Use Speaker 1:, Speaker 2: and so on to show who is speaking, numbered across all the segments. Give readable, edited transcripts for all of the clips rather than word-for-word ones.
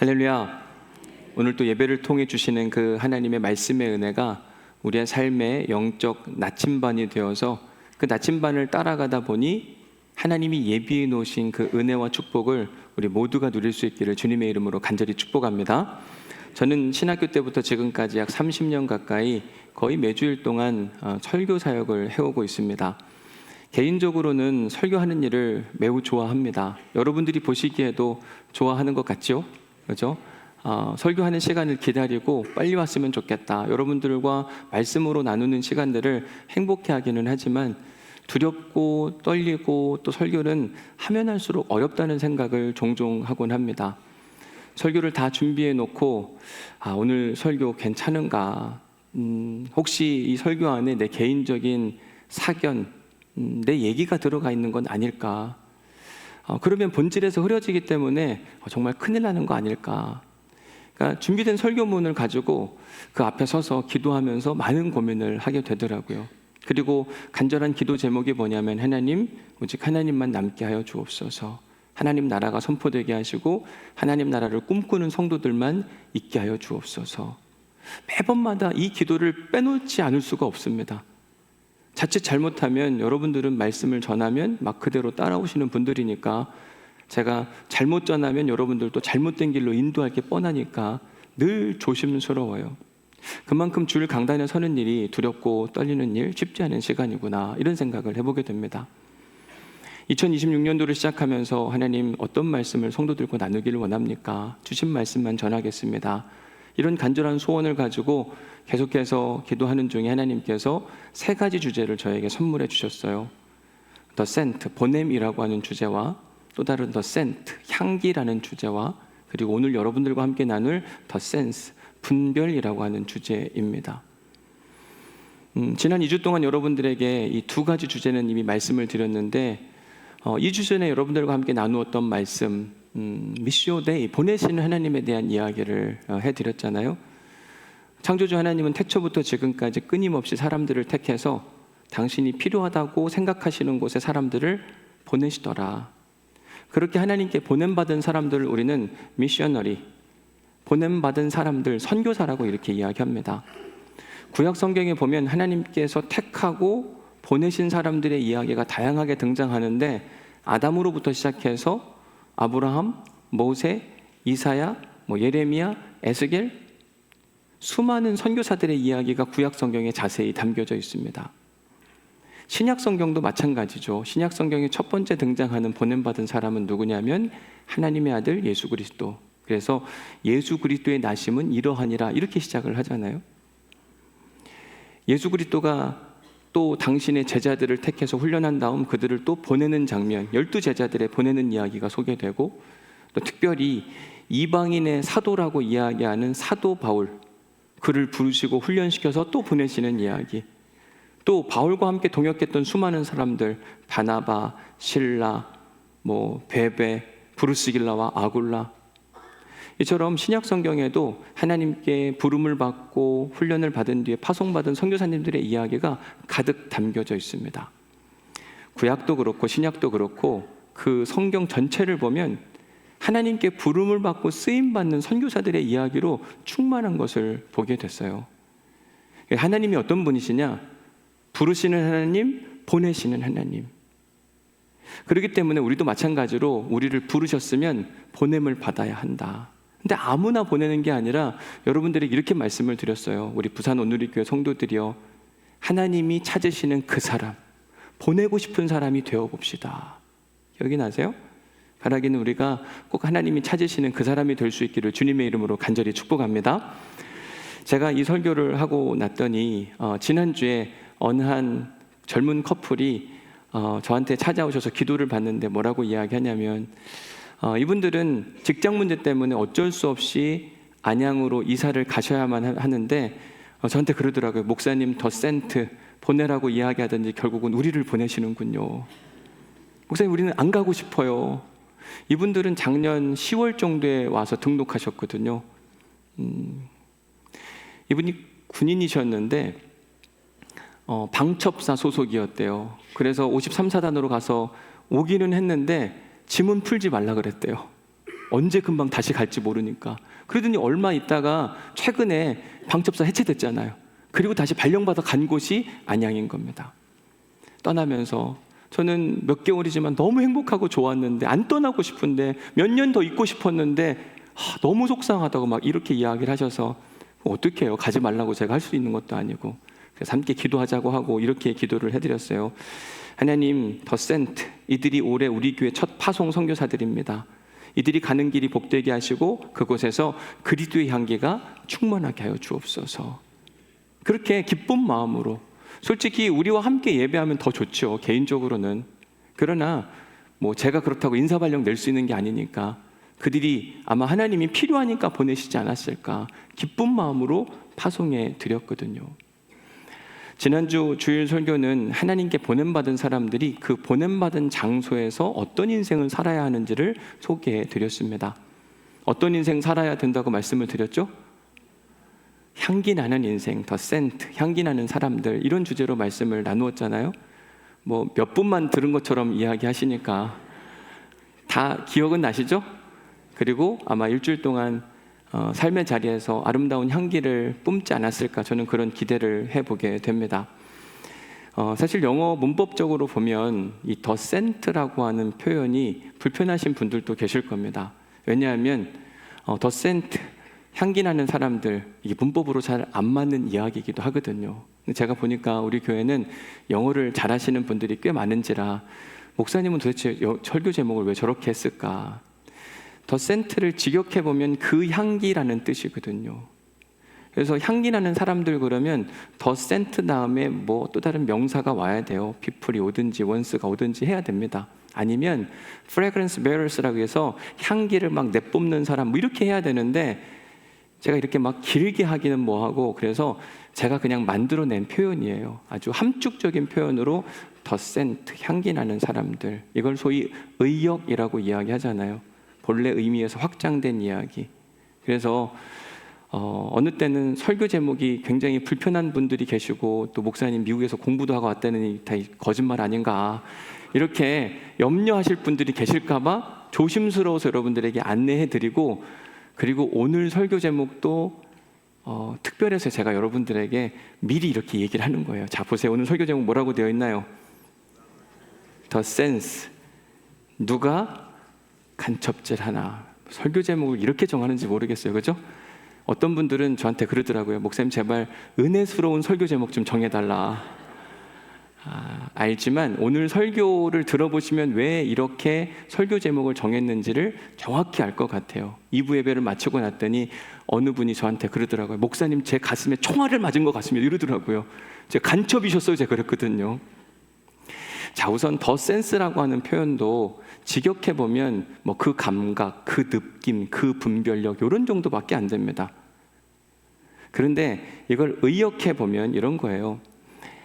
Speaker 1: 할렐루야. 오늘 또 예배를 통해 주시는 그 하나님의 말씀의 은혜가 우리의 삶의 영적 나침반이 되어서 그 나침반을 따라가다 보니 하나님이 예비해 놓으신 그 은혜와 축복을 우리 모두가 누릴 수 있기를 주님의 이름으로 간절히 축복합니다. 저는 신학교 때부터 지금까지 약 30년 가까이 거의 매주일 동안 설교 사역을 해오고 있습니다. 개인적으로는 설교하는 일을 매우 좋아합니다. 여러분들이 보시기에도 좋아하는 것 같죠? 그렇죠? 설교하는 시간을 기다리고 빨리 왔으면 좋겠다. 여러분들과 말씀으로 나누는 시간들을 행복해 하기는 하지만 두렵고 떨리고 또 설교는 하면 할수록 어렵다는 생각을 종종 하곤 합니다. 설교를 다 준비해 놓고 오늘 설교 괜찮은가? 혹시 이 설교 안에 내 개인적인 사견, 내 얘기가 들어가 있는 건 아닐까? 그러면 본질에서 흐려지기 때문에 정말 큰일 나는 거 아닐까? 그러니까 준비된 설교문을 가지고 그 앞에 서서 기도하면서 많은 고민을 하게 되더라고요. 그리고 간절한 기도 제목이 뭐냐면 하나님, 오직 하나님만 남게 하여 주옵소서. 하나님 나라가 선포되게 하시고 하나님 나라를 꿈꾸는 성도들만 있게 하여 주옵소서. 매번마다 이 기도를 빼놓지 않을 수가 없습니다. 자칫 잘못하면 여러분들은 말씀을 전하면 막 그대로 따라오시는 분들이니까 제가 잘못 전하면 여러분들도 잘못된 길로 인도할 게 뻔하니까 늘 조심스러워요. 그만큼 줄 강단에 서는 일이 두렵고 떨리는 일, 쉽지 않은 시간이구나 이런 생각을 해보게 됩니다. 2026년도를 시작하면서 하나님 어떤 말씀을 성도들과 나누기를 원합니까? 주신 말씀만 전하겠습니다. 이런 간절한 소원을 가지고 계속해서 기도하는 중에 하나님께서 3가지 주제를 저에게 선물해 주셨어요. The Scent, 보냄이라고 하는 주제와 또 다른 The Scent, 향기라는 주제와 그리고 오늘 여러분들과 함께 나눌 The Sense, 분별이라고 하는 주제입니다. 지난 2주 동안 여러분들에게 이 2가지 주제는 이미 말씀을 드렸는데 2주 전에 여러분들과 함께 나누었던 말씀 미시오 데이, 보내시는 하나님에 대한 이야기를 해드렸잖아요. 창조주 하나님은 태초부터 지금까지 끊임없이 사람들을 택해서 당신이 필요하다고 생각하시는 곳에 사람들을 보내시더라. 그렇게 하나님께 보냄받은 사람들을 우리는 미셔너리, 보냄받은 사람들, 선교사라고 이렇게 이야기합니다. 구약 성경에 보면 하나님께서 택하고 보내신 사람들의 이야기가 다양하게 등장하는데 아담으로부터 시작해서 아브라함, 모세, 이사야, 예레미야, 에스겔 수많은 선교사들의 이야기가 구약 성경에 자세히 담겨져 있습니다. 신약 성경도 마찬가지죠. 신약 성경에 첫 번째 등장하는 보냄받은 사람은 누구냐면 하나님의 아들 예수 그리스도. 그래서 예수 그리스도의 나심은 이러하니라 이렇게 시작을 하잖아요. 예수 그리스도가 또 당신의 제자들을 택해서 훈련한 다음 그들을 또 보내는 장면, 12제자들의 보내는 이야기가 소개되고 또 특별히 이방인의 사도라고 이야기하는 사도 바울, 그를 부르시고 훈련시켜서 또 보내시는 이야기, 또 바울과 함께 동역했던 수많은 사람들, 바나바, 실라, 베베, 브루스길라와 아굴라, 이처럼 신약 성경에도 하나님께 부름을 받고 훈련을 받은 뒤에 파송받은 선교사님들의 이야기가 가득 담겨져 있습니다. 구약도 그렇고 신약도 그렇고 그 성경 전체를 보면 하나님께 부름을 받고 쓰임받는 선교사들의 이야기로 충만한 것을 보게 됐어요. 하나님이 어떤 분이시냐? 부르시는 하나님, 보내시는 하나님. 그렇기 때문에 우리도 마찬가지로 우리를 부르셨으면 보냄을 받아야 한다. 근데 아무나 보내는 게 아니라 여러분들에게 이렇게 말씀을 드렸어요. 우리 부산 온누리교회 성도들이요, 하나님이 찾으시는 그 사람, 보내고 싶은 사람이 되어봅시다. 기억나세요? 바라기는 우리가 꼭 하나님이 찾으시는 그 사람이 될 수 있기를 주님의 이름으로 간절히 축복합니다. 제가 이 설교를 하고 났더니 지난주에 어느 한 젊은 커플이 저한테 찾아오셔서 기도를 받는데 뭐라고 이야기하냐면 이분들은 직장 문제 때문에 어쩔 수 없이 안양으로 이사를 가셔야만 하는데 저한테 그러더라고요. 목사님 더 센트 보내라고 이야기하던지 결국은 우리를 보내시는군요. 목사님 우리는 안 가고 싶어요. 이분들은 작년 10월 정도에 와서 등록하셨거든요. 이분이 군인이셨는데 방첩사 소속이었대요. 그래서 53사단으로 가서 오기는 했는데 짐은 풀지 말라 그랬대요. 언제 금방 다시 갈지 모르니까. 그러더니 얼마 있다가 최근에 방첩사 해체됐잖아요. 그리고 다시 발령받아 간 곳이 안양인 겁니다. 떠나면서 저는 몇 개월이지만 너무 행복하고 좋았는데, 안 떠나고 싶은데, 몇 년 더 있고 싶었는데 너무 속상하다고 막 이렇게 이야기를 하셔서 어떻게 해요? 가지 말라고 제가 할 수 있는 것도 아니고. 그래서 함께 기도하자고 하고 이렇게 기도를 해드렸어요. 하나님, 더 센트, 이들이 올해 우리 교회 첫 파송 선교사들입니다. 이들이 가는 길이 복되게 하시고 그곳에서 그리스도의 향기가 충만하게 하여 주옵소서. 그렇게 기쁜 마음으로, 솔직히 우리와 함께 예배하면 더 좋죠, 개인적으로는. 그러나 뭐 제가 그렇다고 인사발령 낼 수 있는 게 아니니까 그들이 아마 하나님이 필요하니까 보내시지 않았을까, 기쁜 마음으로 파송해 드렸거든요. 지난주 주일 설교는 하나님께 보냄받은 사람들이 그 보냄받은 장소에서 어떤 인생을 살아야 하는지를 소개해 드렸습니다. 어떤 인생 살아야 된다고 말씀을 드렸죠? 향기 나는 인생, 더 센트, 향기 나는 사람들, 이런 주제로 말씀을 나누었잖아요. 뭐 몇 분만 들은 것처럼 이야기하시니까 다 기억은 나시죠? 그리고 아마 일주일 동안 삶의 자리에서 아름다운 향기를 뿜지 않았을까, 저는 그런 기대를 해보게 됩니다. 사실 영어 문법적으로 보면 이 더 센트라고 하는 표현이 불편하신 분들도 계실 겁니다. 왜냐하면 더 센트, 향기 나는 사람들, 이게 문법으로 잘 안 맞는 이야기이기도 하거든요. 제가 보니까 우리 교회는 영어를 잘하시는 분들이 꽤 많은지라, 목사님은 도대체 설교 제목을 왜 저렇게 했을까? 더 센트를 직역해보면 그 향기라는 뜻이거든요. 그래서 향기 나는 사람들 그러면 더 센트 다음에 뭐 또 다른 명사가 와야 돼요. people이 오든지 once가 오든지 해야 됩니다. 아니면 fragrance bearers라고 해서 향기를 막 내뿜는 사람, 뭐 이렇게 해야 되는데, 제가 이렇게 막 길게 하기는 뭐하고, 그래서 제가 그냥 만들어낸 표현이에요. 아주 함축적인 표현으로 더 센트, 향기 나는 사람들, 이걸 소위 의역이라고 이야기하잖아요. 본래 의미에서 확장된 이야기. 그래서 어느 때는 설교 제목이 굉장히 불편한 분들이 계시고, 또 목사님 미국에서 공부도 하고 왔다느니 다 거짓말 아닌가, 이렇게 염려하실 분들이 계실까 봐 조심스러워서 여러분들에게 안내해드리고, 그리고 오늘 설교 제목도 특별해서 제가 여러분들에게 미리 이렇게 얘기를 하는 거예요. 자, 보세요. 오늘 설교 제목 뭐라고 되어 있나요? 더 센스. 누가 간첩질 하나. 설교 제목을 이렇게 정하는지 모르겠어요. 그죠? 어떤 분들은 저한테 그러더라고요. 목사님, 제발 은혜스러운 설교 제목 좀 정해달라. 알지만 오늘 설교를 들어보시면 왜 이렇게 설교 제목을 정했는지를 정확히 알 것 같아요. 2부 예배를 마치고 났더니 어느 분이 저한테 그러더라고요. 목사님, 제 가슴에 총알을 맞은 것 같습니다. 이러더라고요. 제가 간첩이셨어요. 제가 그랬거든요. 자, 우선 더 센스라고 하는 표현도 직역해보면 뭐 그 감각, 그 느낌, 그 분별력, 이런 정도밖에 안 됩니다. 그런데 이걸 의역해보면 이런 거예요.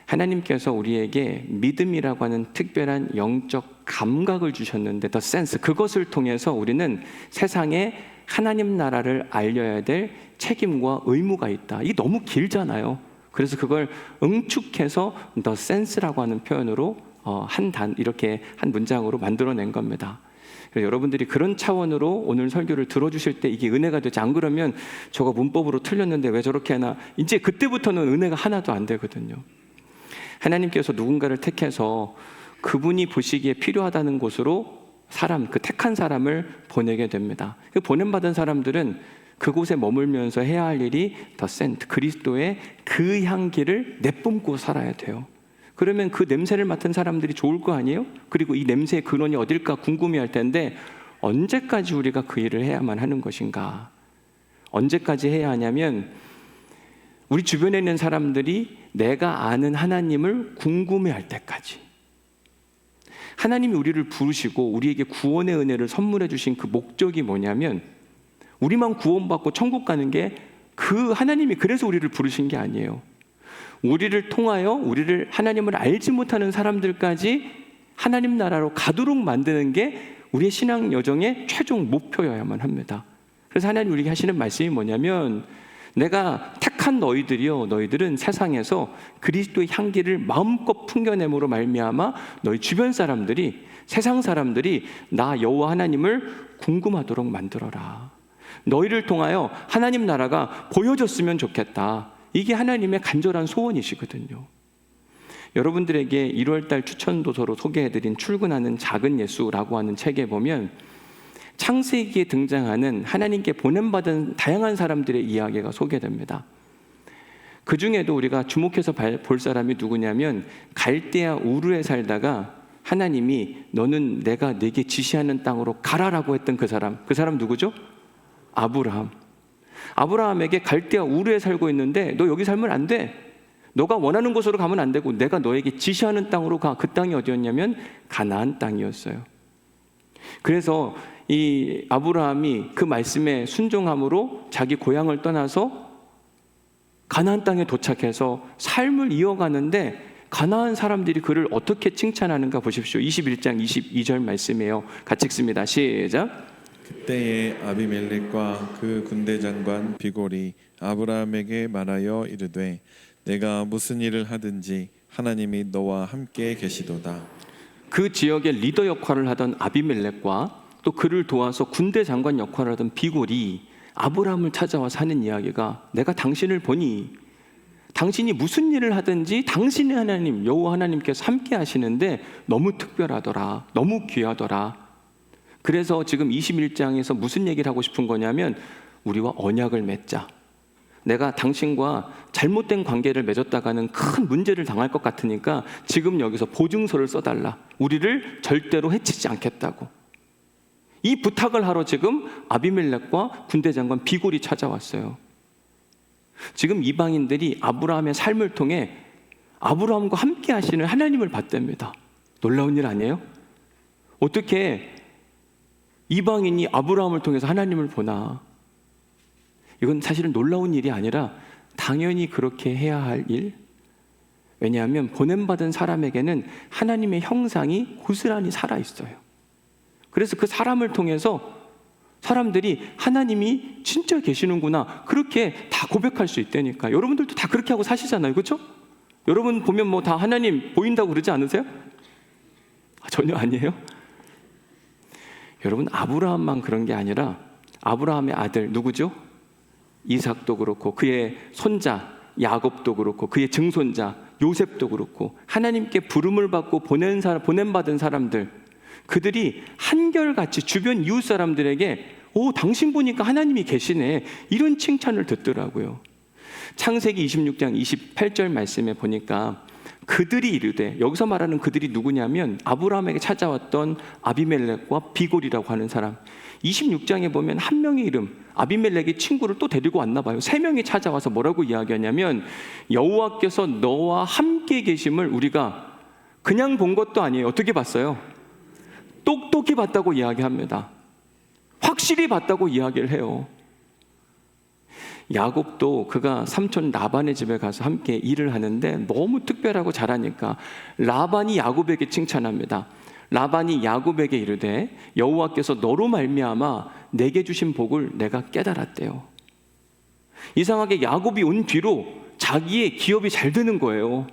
Speaker 1: 하나님께서 우리에게 믿음이라고 하는 특별한 영적 감각을 주셨는데, 더 센스, 그것을 통해서 우리는 세상에 하나님 나라를 알려야 될 책임과 의무가 있다. 이게 너무 길잖아요. 그래서 그걸 응축해서 더 센스라고 하는 표현으로 이렇게 한 문장으로 만들어낸 겁니다. 그래서 여러분들이 그런 차원으로 오늘 설교를 들어주실 때 이게 은혜가 되지, 안 그러면 저거 문법으로 틀렸는데 왜 저렇게 하나, 이제 그때부터는 은혜가 하나도 안 되거든요. 하나님께서 누군가를 택해서 그분이 보시기에 필요하다는 곳으로 그 택한 사람을 보내게 됩니다. 그 보냄받은 사람들은 그곳에 머물면서 해야 할 일이 더 센트, 그리스도의 그 향기를 내뿜고 살아야 돼요. 그러면 그 냄새를 맡은 사람들이 좋을 거 아니에요? 그리고 이 냄새의 근원이 어딜까 궁금해할 텐데, 언제까지 우리가 그 일을 해야만 하는 것인가? 언제까지 해야 하냐면, 우리 주변에 있는 사람들이 내가 아는 하나님을 궁금해할 때까지. 하나님이 우리를 부르시고 우리에게 구원의 은혜를 선물해 주신 그 목적이 뭐냐면, 우리만 구원받고 천국 가는 게 그 하나님이 그래서 우리를 부르신 게 아니에요. 우리를 통하여 우리를 하나님을 알지 못하는 사람들까지 하나님 나라로 가도록 만드는 게 우리의 신앙 여정의 최종 목표여야만 합니다. 그래서 하나님 우리에게 하시는 말씀이 뭐냐면, 내가 택한 택한 너희들이요, 너희들은 세상에서 그리스도의 향기를 마음껏 풍겨냄으로 말미암아 너희 주변 사람들이, 세상 사람들이 나 여호와 하나님을 궁금하도록 만들어라. 너희를 통하여 하나님 나라가 보여졌으면 좋겠다. 이게 하나님의 간절한 소원이시거든요. 여러분들에게 1월달 추천도서로 소개해드린 출근하는 작은 예수라고 하는 책에 보면 창세기에 등장하는 하나님께 보냄받은 다양한 사람들의 이야기가 소개됩니다. 그 중에도 우리가 주목해서 볼 사람이 누구냐면 갈대아 우르에 살다가 하나님이 너는 내가 네게 지시하는 땅으로 가라라고 했던 그 사람 누구죠? 아브라함. 아브라함에게 갈대아 우르에 살고 있는데 너 여기 살면 안 돼. 너가 원하는 곳으로 가면 안 되고 내가 너에게 지시하는 땅으로 가. 그 땅이 어디였냐면 가나안 땅이었어요. 그래서 이 아브라함이 그 말씀에 순종함으로 자기 고향을 떠나서 가나안 땅에 도착해서 삶을 이어가는데 가나안 사람들이 그를 어떻게 칭찬하는가 보십시오. 21장 22절 말씀이에요. 같이 읽습니다. 시작.
Speaker 2: 그때에 아비멜렉과 그 군대 장관 비골이 아브라함에게 말하여 이르되 내가 무슨 일을 하든지 하나님이 너와 함께 계시도다.
Speaker 1: 그 지역의 리더 역할을 하던 아비멜렉과 또 그를 도와서 군대 장관 역할을 하던 비골이 아브라함을 찾아와서 하는 이야기가 내가 당신을 보니 당신이 무슨 일을 하든지 당신의 하나님 여호와 하나님께서 함께 하시는데 너무 특별하더라. 너무 귀하더라. 그래서 지금 21장에서 무슨 얘기를 하고 싶은 거냐면 우리와 언약을 맺자. 내가 당신과 잘못된 관계를 맺었다가는 큰 문제를 당할 것 같으니까 지금 여기서 보증서를 써달라. 우리를 절대로 해치지 않겠다고. 이 부탁을 하러 지금 아비멜렉과 군대 장관 비골이 찾아왔어요. 지금 이방인들이 아브라함의 삶을 통해 아브라함과 함께 하시는 하나님을 봤답니다. 놀라운 일 아니에요? 어떻게 이방인이 아브라함을 통해서 하나님을 보나? 이건 사실은 놀라운 일이 아니라 당연히 그렇게 해야 할 일. 왜냐하면 보냄받은 사람에게는 하나님의 형상이 고스란히 살아있어요. 그래서 그 사람을 통해서 사람들이 하나님이 진짜 계시는구나 그렇게 다 고백할 수 있다니까. 여러분들도 다 그렇게 하고 사시잖아요. 그렇죠? 여러분 보면 뭐 다 하나님 보인다고 그러지 않으세요? 전혀 아니에요. 여러분 아브라함만 그런 게 아니라 아브라함의 아들 누구죠? 이삭도 그렇고 그의 손자 야곱도 그렇고 그의 증손자 요셉도 그렇고 하나님께 부름을 받고 보냄받은 사람들, 그들이 한결같이 주변 이웃 사람들에게 오 당신 보니까 하나님이 계시네 이런 칭찬을 듣더라고요. 창세기 26장 28절 말씀에 보니까 그들이 이르되, 여기서 말하는 그들이 누구냐면 아브라함에게 찾아왔던 아비멜렉과 비골이라고 하는 사람. 26장에 보면 한 명의 이름, 아비멜렉의 친구를 또 데리고 왔나 봐요. 3명이 찾아와서 뭐라고 이야기하냐면 여호와께서 너와 함께 계심을 우리가 그냥 본 것도 아니에요. 어떻게 봤어요? 똑똑히 봤다고 이야기합니다. 확실히 봤다고 이야기를 해요. 야곱도 그가 삼촌 라반의 집에 가서 함께 일을 하는데 너무 특별하고 잘하니까 라반이 야곱에게 칭찬합니다. 라반이 야곱에게 이르되 여호와께서 너로 말미암아 내게 주신 복을 내가 깨달았대요. 이상하게 야곱이 온 뒤로 자기의 기업이 잘 되는 거예요.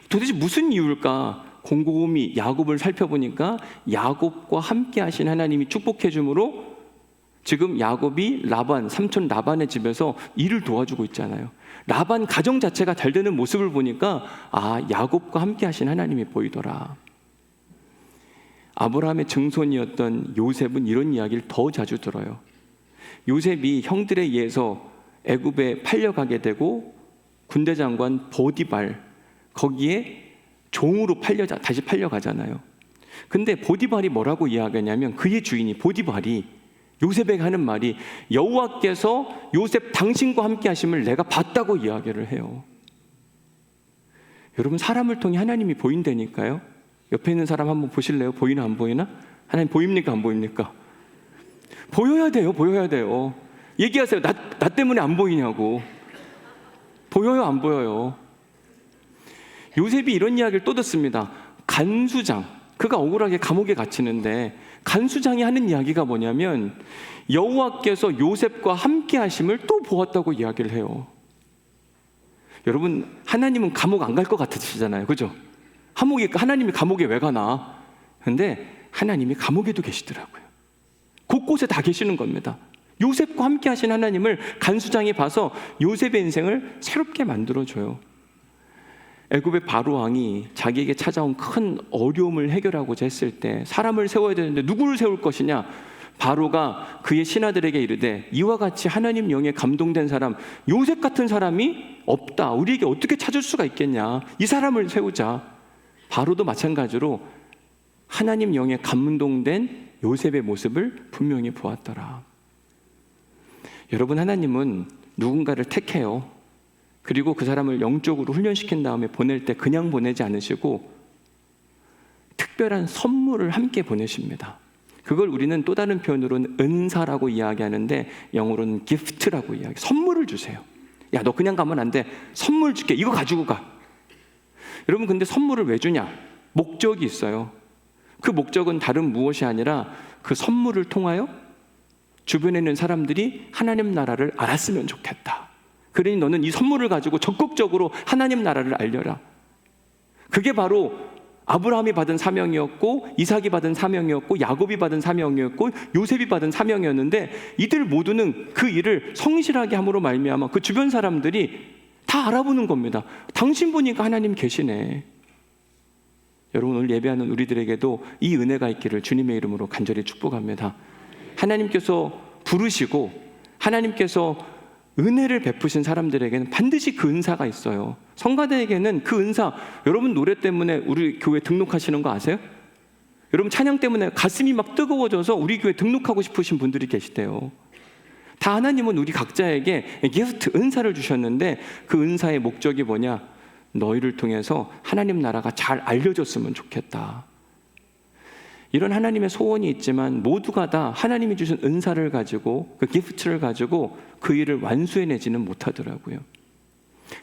Speaker 1: 도대체 무슨 이유일까? 곰곰이 야곱을 살펴보니까 야곱과 함께 하신 하나님이 축복해 주므로 지금 야곱이 라반, 삼촌 라반의 집에서 일을 도와주고 있잖아요. 라반 가정 자체가 잘 되는 모습을 보니까 아, 야곱과 함께 하신 하나님이 보이더라. 아브라함의 증손이었던 요셉은 이런 이야기를 더 자주 들어요. 요셉이 형들에 의해서 애굽에 팔려가게 되고 군대 장관 보디발 거기에 종으로 다시 팔려가잖아요. 근데 보디발이 뭐라고 이야기하냐면 그의 주인이 보디발이 요셉에게 하는 말이 여호와께서 요셉 당신과 함께 하심을 내가 봤다고 이야기를 해요. 여러분 사람을 통해 하나님이 보인다니까요. 옆에 있는 사람 한번 보실래요? 보이나 안 보이나? 하나님 보입니까 안 보입니까? 보여야 돼요. 보여야 돼요. 얘기하세요. 나 때문에 안 보이냐고. 보여요 안 보여요? 요셉이 이런 이야기를 또 듣습니다. 간수장, 그가 억울하게 감옥에 갇히는데 간수장이 하는 이야기가 뭐냐면 여호와께서 요셉과 함께 하심을 또 보았다고 이야기를 해요. 여러분, 하나님은 감옥 안 갈 것 같으시잖아요. 그죠? 하나님이 감옥에 왜 가나? 근데 하나님이 감옥에도 계시더라고요. 곳곳에 다 계시는 겁니다. 요셉과 함께 하신 하나님을 간수장이 봐서 요셉의 인생을 새롭게 만들어줘요. 애굽의 바로 왕이 자기에게 찾아온 큰 어려움을 해결하고자 했을 때 사람을 세워야 되는데 누구를 세울 것이냐? 바로가 그의 신하들에게 이르되 이와 같이 하나님 영에 감동된 사람, 요셉 같은 사람이 없다. 우리에게 어떻게 찾을 수가 있겠냐? 이 사람을 세우자. 바로도 마찬가지로 하나님 영에 감동된 요셉의 모습을 분명히 보았더라. 여러분, 하나님은 누군가를 택해요. 그리고 그 사람을 영적으로 훈련시킨 다음에 보낼 때 그냥 보내지 않으시고 특별한 선물을 함께 보내십니다. 그걸 우리는 또 다른 표현으로는 은사라고 이야기하는데 영어로는 기프트라고 이야기해요. 선물을 주세요. 야, 너 그냥 가면 안 돼. 선물 줄게. 이거 가지고 가. 여러분, 근데 선물을 왜 주냐? 목적이 있어요. 그 목적은 다른 무엇이 아니라 그 선물을 통하여 주변에 있는 사람들이 하나님 나라를 알았으면 좋겠다. 그러니 너는 이 선물을 가지고 적극적으로 하나님 나라를 알려라. 그게 바로 아브라함이 받은 사명이었고, 이삭이 받은 사명이었고, 야곱이 받은 사명이었고, 요셉이 받은 사명이었는데 이들 모두는 그 일을 성실하게 함으로 말미암아 그 주변 사람들이 다 알아보는 겁니다. 당신 보니까 하나님 계시네. 여러분, 오늘 예배하는 우리들에게도 이 은혜가 있기를 주님의 이름으로 간절히 축복합니다. 하나님께서 부르시고 하나님께서 은혜를 베푸신 사람들에게는 반드시 그 은사가 있어요. 성가대에게는 그 은사, 여러분 노래 때문에 우리 교회 등록하시는 거 아세요? 여러분 찬양 때문에 가슴이 막 뜨거워져서 우리 교회 등록하고 싶으신 분들이 계시대요. 다 하나님은 우리 각자에게 기프트, 은사를 주셨는데 그 은사의 목적이 뭐냐? 너희를 통해서 하나님 나라가 잘 알려졌으면 좋겠다. 이런 하나님의 소원이 있지만 모두가 다 하나님이 주신 은사를 가지고 그 기프트를 가지고 그 일을 완수해내지는 못하더라고요.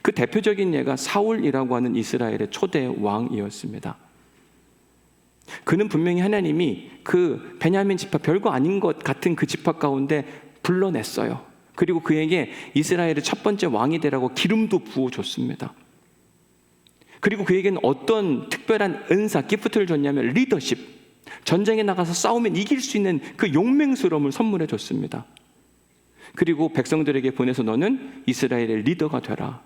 Speaker 1: 그 대표적인 예가 사울이라고 하는 이스라엘의 초대 왕이었습니다. 그는 분명히 하나님이 그 베냐민 지파, 별거 아닌 것 같은 그 지파 가운데 불러냈어요. 그리고 그에게 이스라엘의 첫 번째 왕이 되라고 기름도 부어줬습니다. 그리고 그에게는 어떤 특별한 은사, 기프트를 줬냐면 리더십, 전쟁에 나가서 싸우면 이길 수 있는 그 용맹스러움을 선물해 줬습니다. 그리고 백성들에게 보내서 너는 이스라엘의 리더가 되라.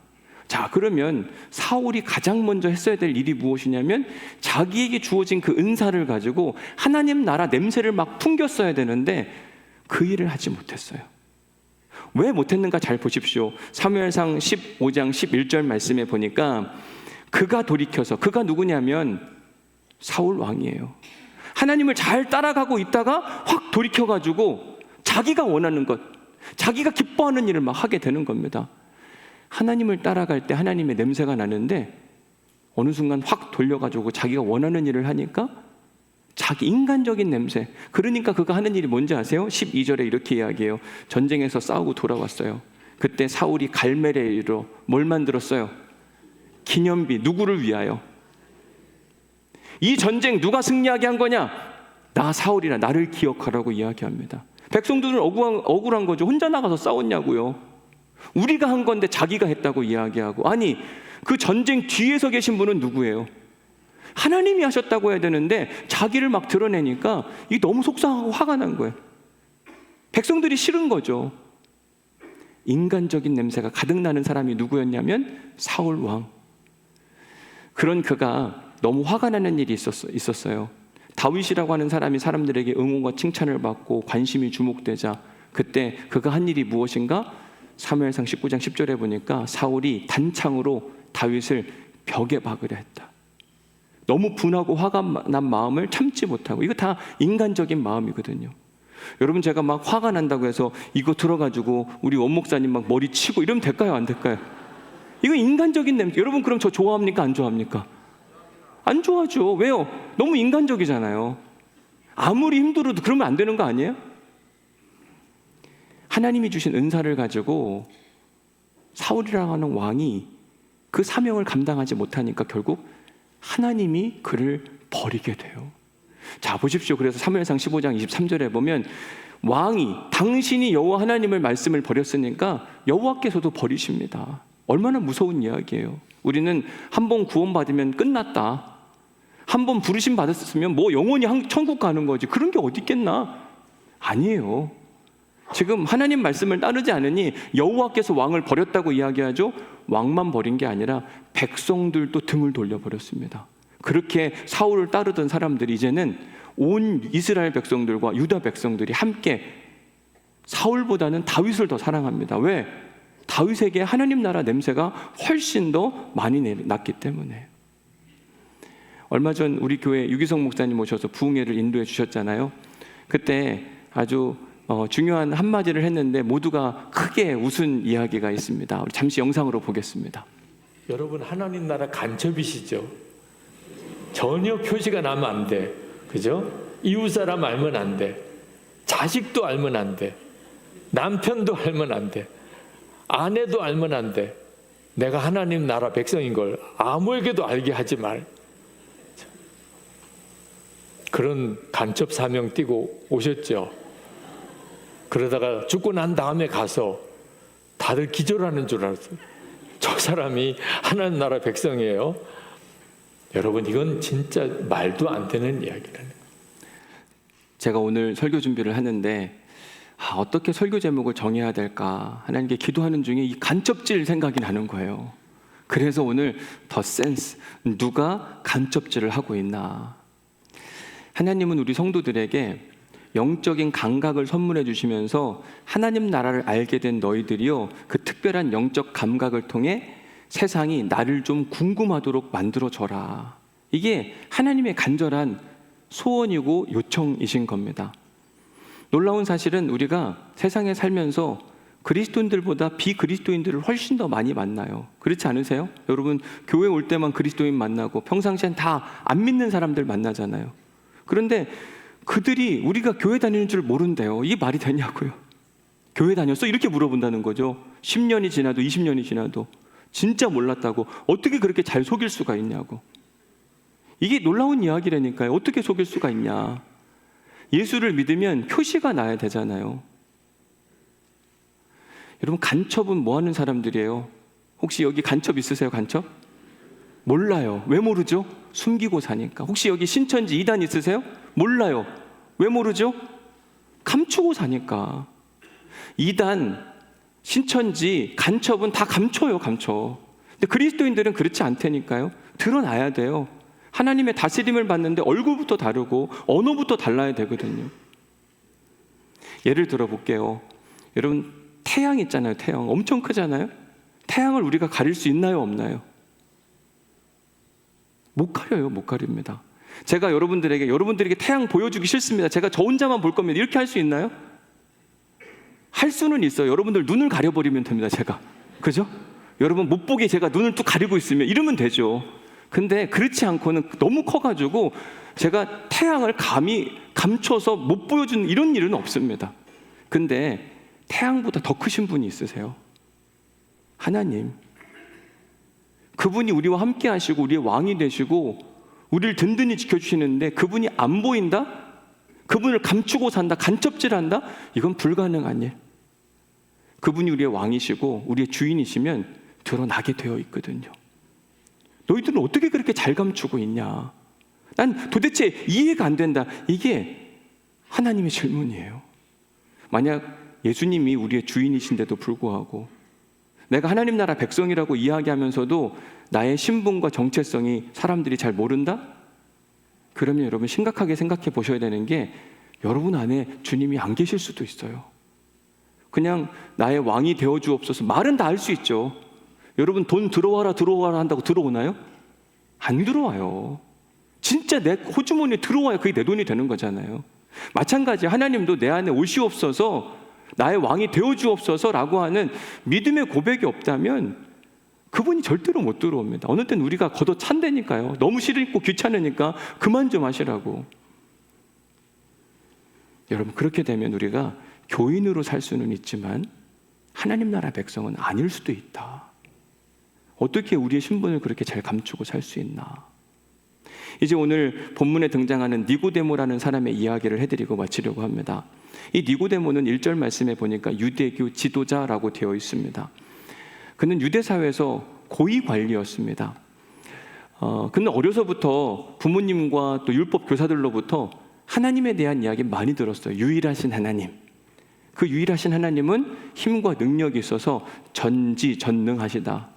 Speaker 1: 자, 그러면 사울이 가장 먼저 했어야 될 일이 무엇이냐면 자기에게 주어진 그 은사를 가지고 하나님 나라 냄새를 막 풍겼어야 되는데 그 일을 하지 못했어요. 왜 못했는가 잘 보십시오. 사무엘상 15장 11절 말씀에 보니까 그가 돌이켜서, 그가 누구냐면 사울 왕이에요. 하나님을 잘 따라가고 있다가 확 돌이켜가지고 자기가 원하는 것, 자기가 기뻐하는 일을 막 하게 되는 겁니다. 하나님을 따라갈 때 하나님의 냄새가 나는데 어느 순간 확 돌려가지고 자기가 원하는 일을 하니까 자기 인간적인 냄새. 그러니까 그가 하는 일이 뭔지 아세요? 12절에 이렇게 이야기해요. 전쟁에서 싸우고 돌아왔어요. 그때 사울이 갈멜레이로 뭘 만들었어요? 기념비. 누구를 위하여? 이 전쟁 누가 승리하게 한 거냐? 나 사울이라, 나를 기억하라고 이야기합니다. 백성들은 억울한 거죠. 혼자 나가서 싸웠냐고요. 우리가 한 건데 자기가 했다고 이야기하고. 아니, 그 전쟁 뒤에서 계신 분은 누구예요? 하나님이 하셨다고 해야 되는데 자기를 막 드러내니까 이게 너무 속상하고 화가 난 거예요. 백성들이 싫은 거죠. 인간적인 냄새가 가득 나는 사람이 누구였냐면 사울 왕. 그런 그가 너무 화가 나는 일이 있었어요. 다윗이라고 하는 사람이 사람들에게 응원과 칭찬을 받고 관심이 주목되자 그때 그가 한 일이 무엇인가? 사무엘상 19장 10절에 보니까 사울이 단창으로 다윗을 벽에 박으려 했다. 너무 분하고 화가 난 마음을 참지 못하고, 이거 다 인간적인 마음이거든요. 여러분, 제가 막 화가 난다고 해서 이거 들어가지고 우리 원목사님 막 머리 치고 이러면 될까요? 안 될까요? 이거 인간적인 냄새. 여러분, 그럼 저 좋아합니까? 안 좋아합니까? 안 좋아하죠. 왜요? 너무 인간적이잖아요. 아무리 힘들어도 그러면 안 되는 거 아니에요? 하나님이 주신 은사를 가지고 사울이라고 하는 왕이 그 사명을 감당하지 못하니까 결국 하나님이 그를 버리게 돼요. 자, 보십시오. 그래서 사무엘상 15장 23절에 보면 왕이 당신이 여호와 하나님을 말씀을 버렸으니까 여호와께서도 버리십니다. 얼마나 무서운 이야기예요. 우리는 한 번 구원받으면 끝났다. 한 번 부르심 받았으면 뭐 영원히 천국 가는 거지. 그런 게 어디 있겠나? 아니에요. 지금 하나님 말씀을 따르지 않으니 여호와께서 왕을 버렸다고 이야기하죠. 왕만 버린 게 아니라 백성들도 등을 돌려버렸습니다. 그렇게 사울을 따르던 사람들이 이제는 온 이스라엘 백성들과 유다 백성들이 함께 사울보다는 다윗을 더 사랑합니다. 왜? 다윗에게 하나님 나라 냄새가 훨씬 더 많이 났기 때문에. 얼마 전 우리 교회 유기성 목사님 오셔서 부흥회를 인도해 주셨잖아요. 그때 아주 중요한 한마디를 했는데 모두가 크게 웃은 이야기가 있습니다. 우리 잠시 영상으로 보겠습니다.
Speaker 3: 여러분, 하나님 나라 간첩이시죠? 전혀 표시가 나면 안 돼. 그죠? 이웃 사람 알면 안 돼. 자식도 알면 안 돼. 남편도 알면 안 돼. 아내도 알면 안 돼. 내가 하나님 나라 백성인 걸 아무에게도 알게 하지 말. 그런 간첩 사명 띄고 오셨죠. 그러다가 죽고 난 다음에 가서 다들 기절하는 줄 알았어요. 저 사람이 하나님 나라 백성이에요. 여러분, 이건 진짜 말도 안 되는 이야기라는 거예요.
Speaker 1: 제가 오늘 설교 준비를 하는데 어떻게 설교 제목을 정해야 될까 하나님께 기도하는 중에 이 간첩질 생각이 나는 거예요. 그래서 오늘 더 센스, 누가 간첩질을 하고 있나. 하나님은 우리 성도들에게 영적인 감각을 선물해 주시면서 하나님 나라를 알게 된 너희들이요, 그 특별한 영적 감각을 통해 세상이 나를 좀 궁금하도록 만들어줘라. 이게 하나님의 간절한 소원이고 요청이신 겁니다. 놀라운 사실은 우리가 세상에 살면서 그리스도인들보다 비그리스도인들을 훨씬 더 많이 만나요. 그렇지 않으세요? 여러분, 교회 올 때만 그리스도인 만나고 평상시엔 다 안 믿는 사람들 만나잖아요. 그런데 그들이 우리가 교회 다니는 줄 모른대요. 이게 말이 되냐고요. 교회 다녔어? 이렇게 물어본다는 거죠. 10년이 지나도 20년이 지나도 진짜 몰랐다고. 어떻게 그렇게 잘 속일 수가 있냐고. 이게 놀라운 이야기라니까요. 어떻게 속일 수가 있냐. 예수를 믿으면 표시가 나야 되잖아요. 여러분, 간첩은 뭐 하는 사람들이에요? 혹시 여기 간첩 있으세요? 간첩? 몰라요. 왜 모르죠? 숨기고 사니까. 혹시 여기 신천지 이단 있으세요? 몰라요. 왜 모르죠? 감추고 사니까. 이단, 신천지, 간첩은 다 감춰요. 감춰. 근데 그리스도인들은 그렇지 않다니까요. 드러나야 돼요. 하나님의 다스림을 받는데 얼굴부터 다르고 언어부터 달라야 되거든요. 예를 들어 볼게요. 여러분, 태양 있잖아요. 태양 엄청 크잖아요. 태양을 우리가 가릴 수 있나요? 없나요? 못 가려요. 못 가립니다. 제가 여러분들에게 태양 보여주기 싫습니다. 제가 저 혼자만 볼 겁니다. 이렇게 할 수 있나요? 할 수는 있어요. 여러분들 눈을 가려버리면 됩니다. 제가. 그죠? 여러분 못 보게 제가 눈을 뚝 가리고 있으면 이러면 되죠. 근데 그렇지 않고는 너무 커가지고 제가 태양을 감히 감춰서 못 보여주는 이런 일은 없습니다. 근데 태양보다 더 크신 분이 있으세요. 하나님. 그분이 우리와 함께 하시고 우리의 왕이 되시고 우리를 든든히 지켜주시는데 그분이 안 보인다? 그분을 감추고 산다? 간첩질한다? 이건 불가능한 일. 그분이 우리의 왕이시고 우리의 주인이시면 드러나게 되어 있거든요. 너희들은 어떻게 그렇게 잘 감추고 있냐? 난 도대체 이해가 안 된다. 이게 하나님의 질문이에요. 만약 예수님이 우리의 주인이신데도 불구하고 내가 하나님 나라 백성이라고 이야기하면서도 나의 신분과 정체성이 사람들이 잘 모른다? 그러면 여러분 심각하게 생각해 보셔야 되는 게 여러분 안에 주님이 안 계실 수도 있어요. 그냥 나의 왕이 되어 주옵소서 말은 다 할 수 있죠. 여러분 돈 들어와라 한다고 들어오나요? 안 들어와요. 진짜 내 호주머니에 들어와야 그게 내 돈이 되는 거잖아요. 마찬가지 하나님도 내 안에 오시옵소서 나의 왕이 되어 주옵소서라고 하는 믿음의 고백이 없다면 그분이 절대로 못 들어옵니다. 어느 때는 우리가 걷어찬다니까요. 너무 싫고 귀찮으니까 그만 좀 하시라고. 여러분 그렇게 되면 우리가 교인으로 살 수는 있지만 하나님 나라 백성은 아닐 수도 있다. 어떻게 우리의 신분을 그렇게 잘 감추고 살 수 있나. 이제 오늘 본문에 등장하는 니고데모라는 사람의 이야기를 해드리고 마치려고 합니다. 이 니고데모는 1절 말씀에 보니까 유대교 지도자라고 되어 있습니다. 그는 유대 사회에서 고위 관리였습니다. 그는 어려서부터 부모님과 또 율법 교사들로부터 하나님에 대한 이야기 많이 들었어요. 유일하신 하나님. 그 유일하신 하나님은 힘과 능력이 있어서 전지전능하시다.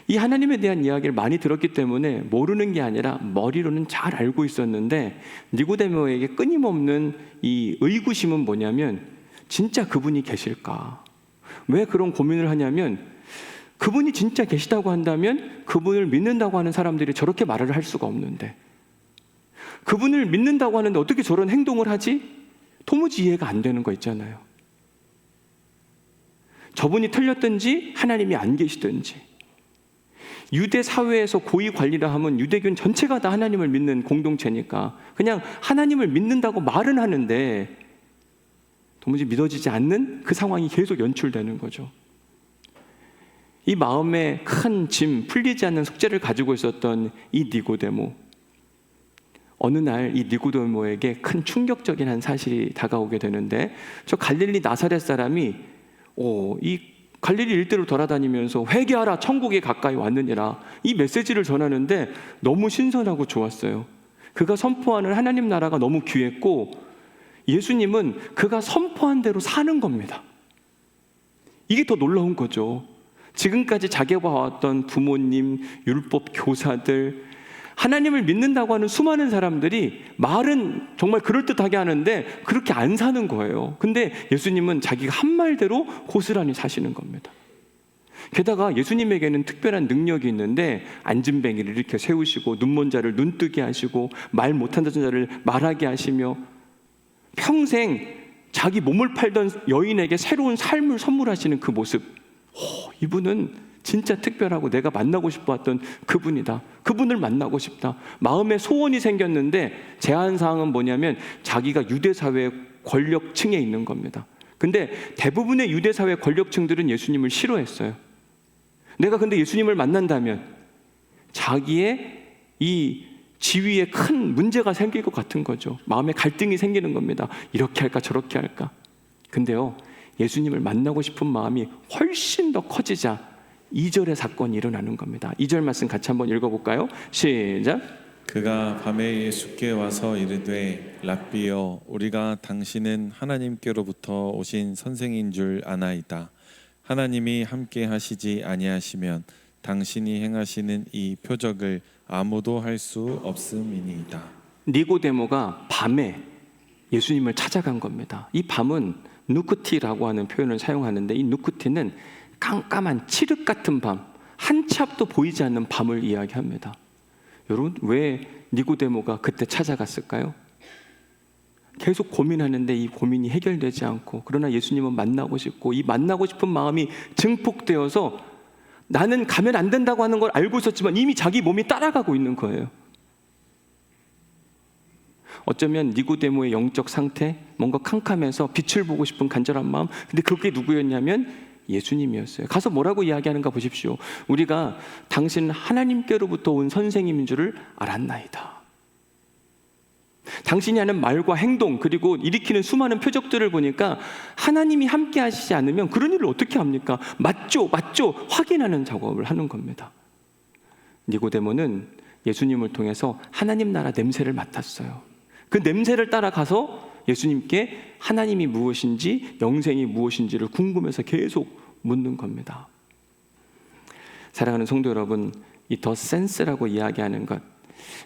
Speaker 1: 이 하나님에 대한 이야기를 많이 들었기 때문에 모르는 게 아니라 머리로는 잘 알고 있었는데, 니고데모에게 끊임없는 이 의구심은 뭐냐면, 진짜 그분이 계실까? 왜 그런 고민을 하냐면, 그분이 진짜 계시다고 한다면 그분을 믿는다고 하는 사람들이 저렇게 말을 할 수가 없는데, 그분을 믿는다고 하는데 어떻게 저런 행동을 하지? 도무지 이해가 안 되는 거 있잖아요. 저분이 틀렸든지 하나님이 안 계시든지. 유대 사회에서 고위 관리라 하면 유대교는 전체가 다 하나님을 믿는 공동체니까 그냥 하나님을 믿는다고 말은 하는데 도무지 믿어지지 않는 그 상황이 계속 연출되는 거죠. 이 마음에 큰 짐, 풀리지 않는 숙제를 가지고 있었던 이 니고데모. 어느 날 이 니고데모에게 큰 충격적인 한 사실이 다가오게 되는데, 저 갈릴리 나사렛 사람이 이 갈릴리 일대로 돌아다니면서 회개하라, 천국이 가까이 왔느니라, 이 메시지를 전하는데 너무 신선하고 좋았어요. 그가 선포하는 하나님 나라가 너무 귀했고, 예수님은 그가 선포한 대로 사는 겁니다. 이게 더 놀라운 거죠. 지금까지 자기가 봐왔던 부모님, 율법 교사들, 하나님을 믿는다고 하는 수많은 사람들이 말은 정말 그럴듯하게 하는데 그렇게 안 사는 거예요. 근데 예수님은 자기가 한 말대로 고스란히 사시는 겁니다. 게다가 예수님에게는 특별한 능력이 있는데, 안진뱅이를 이렇게 세우시고 눈먼 자를 눈뜨게 하시고 말 못하는 자를 말하게 하시며 평생 자기 몸을 팔던 여인에게 새로운 삶을 선물하시는 그 모습, 이분은 진짜 특별하고 내가 만나고 싶어했던 그분이다. 그분을 만나고 싶다. 마음에 소원이 생겼는데 제한사항은 뭐냐면 자기가 유대사회 권력층에 있는 겁니다. 근데 대부분의 유대사회 권력층들은 예수님을 싫어했어요. 내가 근데 예수님을 만난다면 자기의 이 지위에 큰 문제가 생길 것 같은 거죠. 마음에 갈등이 생기는 겁니다. 이렇게 할까 저렇게 할까. 근데요, 예수님을 만나고 싶은 마음이 훨씬 더 커지자 2절의 사건이 일어나는 겁니다. 2절 말씀 같이 한번 읽어볼까요? 시작.
Speaker 2: 그가 밤에 예수께 와서 이르되 랍비여, 우리가 당신은 하나님께로부터 오신 선생인 줄 아나이다. 하나님이 함께 하시지 아니하시면 당신이 행하시는 이 표적을 아무도 할 수 없음이니이다.
Speaker 1: 니고데모가 밤에 예수님을 찾아간 겁니다. 이 밤은 누쿠티라고 하는 표현을 사용하는데, 이 누쿠티는 깜깜한 칠흑 같은 밤, 한 치 앞도 보이지 않는 밤을 이야기합니다. 여러분, 왜 니고데모가 그때 찾아갔을까요? 계속 고민하는데 이 고민이 해결되지 않고, 그러나 예수님은 만나고 싶고, 이 만나고 싶은 마음이 증폭되어서 나는 가면 안 된다고 하는 걸 알고 있었지만 이미 자기 몸이 따라가고 있는 거예요. 어쩌면 니고데모의 영적 상태, 뭔가 캄캄해서 빛을 보고 싶은 간절한 마음, 근데 그게 누구였냐면 예수님이었어요. 가서 뭐라고 이야기하는가 보십시오. 우리가 당신 하나님께로부터 온 선생님인 줄을 알았나이다. 당신이 하는 말과 행동, 그리고 일으키는 수많은 표적들을 보니까 하나님이 함께 하시지 않으면 그런 일을 어떻게 합니까? 맞죠? 확인하는 작업을 하는 겁니다. 니고데모는 예수님을 통해서 하나님 나라 냄새를 맡았어요. 그 냄새를 따라가서 예수님께 하나님이 무엇인지, 영생이 무엇인지를 궁금해서 계속 묻는 겁니다. 사랑하는 성도 여러분, 이 더 센스라고 이야기하는 것,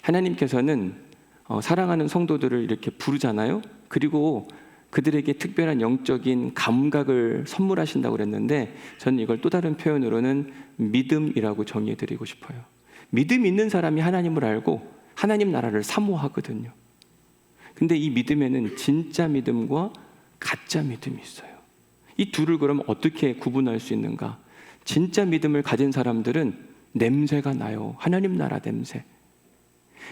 Speaker 1: 하나님께서는 사랑하는 성도들을 이렇게 부르잖아요. 그리고 그들에게 특별한 영적인 감각을 선물하신다고 그랬는데, 저는 이걸 또 다른 표현으로는 믿음이라고 정의해 드리고 싶어요. 믿음 있는 사람이 하나님을 알고 하나님 나라를 사모하거든요. 근데 이 믿음에는 진짜 믿음과 가짜 믿음이 있어요. 이 둘을 그럼 어떻게 구분할 수 있는가? 진짜 믿음을 가진 사람들은 냄새가 나요. 하나님 나라 냄새.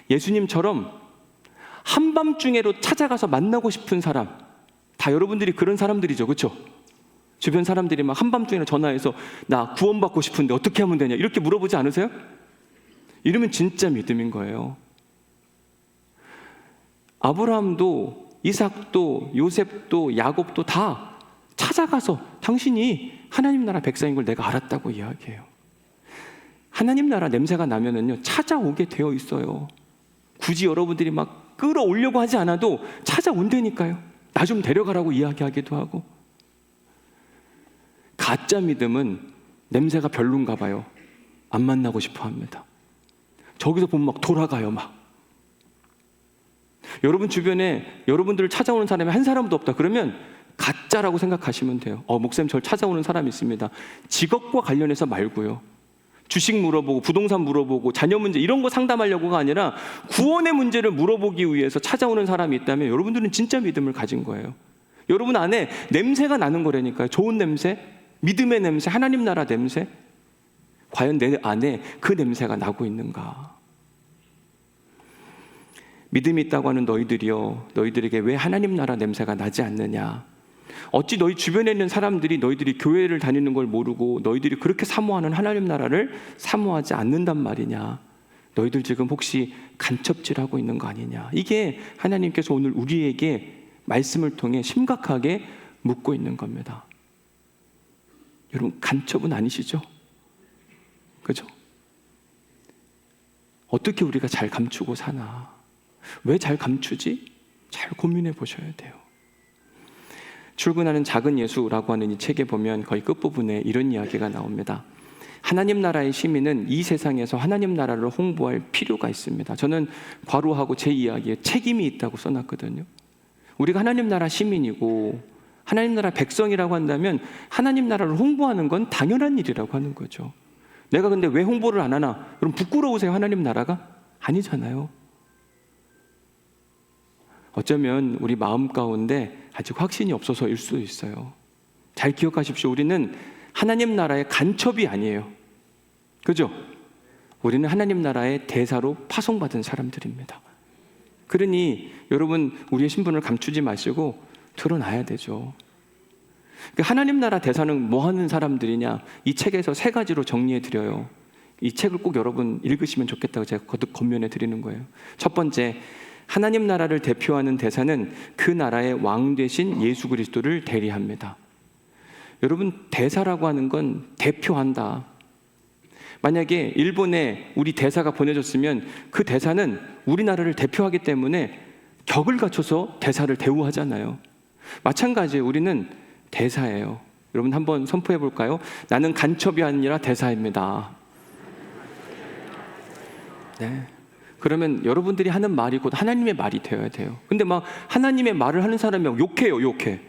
Speaker 1: 예수님처럼 한밤중에로 찾아가서 만나고 싶은 사람, 다 여러분들이 그런 사람들이죠, 그렇죠? 주변 사람들이 막 한밤중에 전화해서 나 구원받고 싶은데 어떻게 하면 되냐 이렇게 물어보지 않으세요? 이러면 진짜 믿음인 거예요. 아브라함도 이삭도 요셉도 야곱도 다 찾아가서 당신이 하나님 나라 백성인 걸 내가 알았다고 이야기해요. 하나님 나라 냄새가 나면은요, 찾아오게 되어 있어요. 굳이 여러분들이 막 끌어오려고 하지 않아도 찾아온다니까요. 나 좀 데려가라고 이야기하기도 하고. 가짜 믿음은 냄새가 별론가 봐요. 안 만나고 싶어 합니다. 저기서 보면 막 돌아가요, 막. 여러분 주변에 여러분들을 찾아오는 사람이 한 사람도 없다 그러면 가짜라고 생각하시면 돼요. 목사님 저를 찾아오는 사람이 있습니다. 직업과 관련해서 말고요. 주식 물어보고 부동산 물어보고 자녀 문제 이런 거 상담하려고가 아니라 구원의 문제를 물어보기 위해서 찾아오는 사람이 있다면 여러분들은 진짜 믿음을 가진 거예요. 여러분 안에 냄새가 나는 거라니까요. 좋은 냄새, 믿음의 냄새, 하나님 나라 냄새. 과연 내 안에 그 냄새가 나고 있는가? 믿음이 있다고 하는 너희들이요, 너희들에게 왜 하나님 나라 냄새가 나지 않느냐? 어찌 너희 주변에 있는 사람들이 너희들이 교회를 다니는 걸 모르고 너희들이 그렇게 사모하는 하나님 나라를 사모하지 않는단 말이냐? 너희들 지금 혹시 간첩질하고 있는 거 아니냐? 이게 하나님께서 오늘 우리에게 말씀을 통해 심각하게 묻고 있는 겁니다. 여러분, 간첩은 아니시죠? 그죠? 어떻게 우리가 잘 감추고 사나? 왜 잘 감추지? 잘 고민해 보셔야 돼요. 출근하는 작은 예수라고 하는 이 책에 보면 거의 끝부분에 이런 이야기가 나옵니다. 하나님 나라의 시민은 이 세상에서 하나님 나라를 홍보할 필요가 있습니다. 저는 괄호하고 제 이야기에 책임이 있다고 써놨거든요. 우리가 하나님 나라 시민이고 하나님 나라 백성이라고 한다면 하나님 나라를 홍보하는 건 당연한 일이라고 하는 거죠. 내가 근데 왜 홍보를 안 하나? 여러분 부끄러우세요? 하나님 나라가? 아니잖아요. 어쩌면 우리 마음 가운데 아직 확신이 없어서일 수도 있어요. 잘 기억하십시오. 우리는 하나님 나라의 간첩이 아니에요. 그죠? 우리는 하나님 나라의 대사로 파송받은 사람들입니다. 그러니 여러분 우리의 신분을 감추지 마시고 드러나야 되죠. 하나님 나라 대사는 뭐 하는 사람들이냐? 이 책에서 3가지로 정리해 드려요. 이 책을 꼭 여러분 읽으시면 좋겠다고 제가 거듭 권면해 드리는 거예요. 첫 번째, 하나님 나라를 대표하는 대사는 그 나라의 왕 되신 예수 그리스도를 대리합니다. 여러분, 대사라고 하는 건 대표한다. 만약에 일본에 우리 대사가 보내졌으면 그 대사는 우리나라를 대표하기 때문에 격을 갖춰서 대사를 대우하잖아요. 마찬가지예요. 우리는 대사예요. 여러분 한번 선포해 볼까요? 나는 간첩이 아니라 대사입니다. 네. 그러면 여러분들이 하는 말이 곧 하나님의 말이 되어야 돼요. 근데 막 하나님의 말을 하는 사람이 욕해요, 욕해.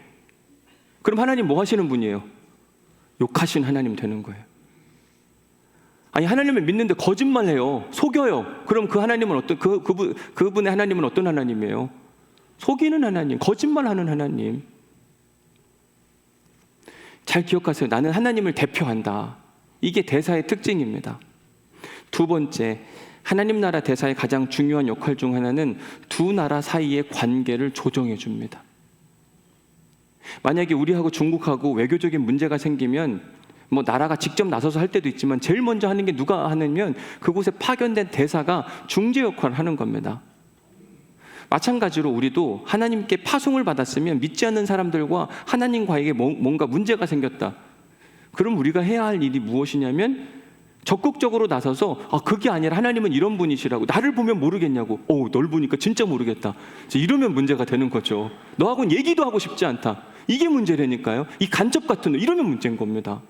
Speaker 1: 그럼 하나님 뭐 하시는 분이에요? 욕하신 하나님 되는 거예요. 아니, 하나님을 믿는데 거짓말해요. 속여요. 그럼 그 하나님은 그분의 하나님은 어떤 하나님이에요? 속이는 하나님, 거짓말하는 하나님. 잘 기억하세요. 나는 하나님을 대표한다. 이게 대사의 특징입니다. 두 번째, 하나님 나라 대사의 가장 중요한 역할 중 하나는 두 나라 사이의 관계를 조정해 줍니다. 만약에 우리하고 중국하고 외교적인 문제가 생기면 뭐 나라가 직접 나서서 할 때도 있지만 제일 먼저 하는 게 누가 하냐면 그곳에 파견된 대사가 중재 역할을 하는 겁니다. 마찬가지로 우리도 하나님께 파송을 받았으면 믿지 않는 사람들과 하나님과에게 뭔가 문제가 생겼다. 그럼 우리가 해야 할 일이 무엇이냐면 적극적으로 나서서 그게 아니라 하나님은 이런 분이시라고. 나를 보면 모르겠냐고. 널 보니까 진짜 모르겠다. 이러면 문제가 되는 거죠. 너하고는 얘기도 하고 싶지 않다. 이게 문제라니까요. 이 간첩 같은 거 이러면 문제인 겁니다.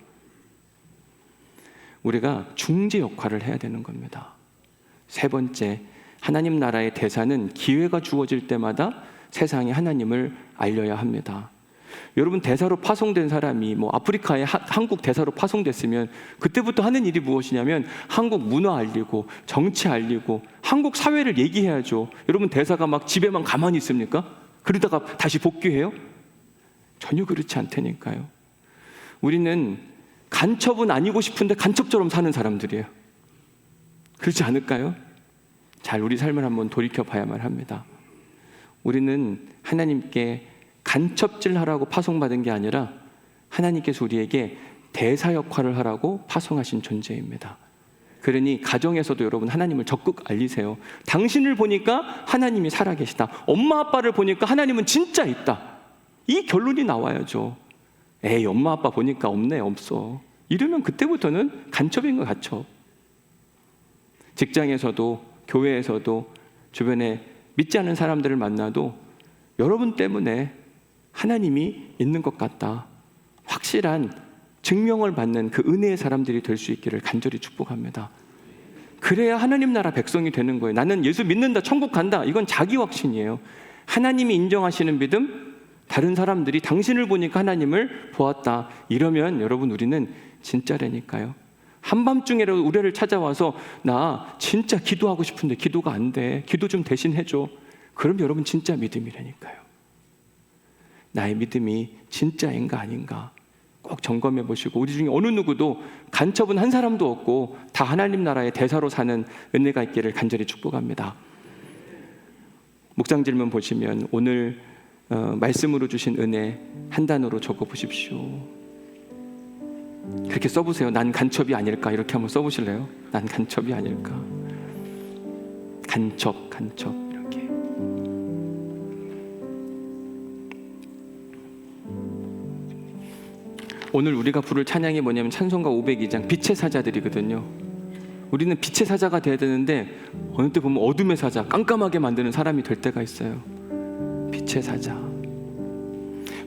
Speaker 1: 우리가 중재 역할을 해야 되는 겁니다. 세 번째, 하나님 나라의 대사는 기회가 주어질 때마다 세상에 하나님을 알려야 합니다. 여러분, 대사로 파송된 사람이 뭐 아프리카에 한국 대사로 파송됐으면 그때부터 하는 일이 무엇이냐면 한국 문화 알리고 정치 알리고 한국 사회를 얘기해야죠. 여러분, 대사가 막 집에만 가만히 있습니까? 그러다가 다시 복귀해요? 전혀 그렇지 않다니까요. 우리는 간첩은 아니고 싶은데 간첩처럼 사는 사람들이에요. 그렇지 않을까요? 잘 우리 삶을 한번 돌이켜 봐야만 합니다. 우리는 하나님께 간첩질하라고 파송받은 게 아니라 하나님께서 우리에게 대사 역할을 하라고 파송하신 존재입니다. 그러니 가정에서도 여러분 하나님을 적극 알리세요. 당신을 보니까 하나님이 살아계시다. 엄마 아빠를 보니까 하나님은 진짜 있다. 이 결론이 나와야죠. 에이, 엄마 아빠 보니까 없네, 없어. 이러면 그때부터는 간첩인 거 간첩. 직장에서도 교회에서도 주변에 믿지 않는 사람들을 만나도 여러분 때문에 하나님이 있는 것 같다, 확실한 증명을 받는 그 은혜의 사람들이 될 수 있기를 간절히 축복합니다. 그래야 하나님 나라 백성이 되는 거예요. 나는 예수 믿는다, 천국 간다, 이건 자기 확신이에요. 하나님이 인정하시는 믿음, 다른 사람들이 당신을 보니까 하나님을 보았다, 이러면 여러분 우리는 진짜라니까요. 한밤중에라도 우리를 찾아와서 나 진짜 기도하고 싶은데 기도가 안 돼, 기도 좀 대신 해줘. 그럼 여러분 진짜 믿음이라니까요. 나의 믿음이 진짜인가 아닌가 꼭 점검해 보시고, 우리 중에 어느 누구도 간첩은 한 사람도 없고 다 하나님 나라의 대사로 사는 은혜가 있기를 간절히 축복합니다. 묵상 질문 보시면 오늘 말씀으로 주신 은혜 한 단어로 적어 보십시오. 그렇게 써보세요. 난 간첩이 아닐까, 이렇게 한번 써보실래요? 난 간첩이 아닐까. 간첩 이렇게. 오늘 우리가 부를 찬양이 뭐냐면 찬송가 502장 빛의 사자들이거든요. 우리는 빛의 사자가 돼야 되는데 어느 때 보면 어둠의 사자, 깜깜하게 만드는 사람이 될 때가 있어요. 빛의 사자.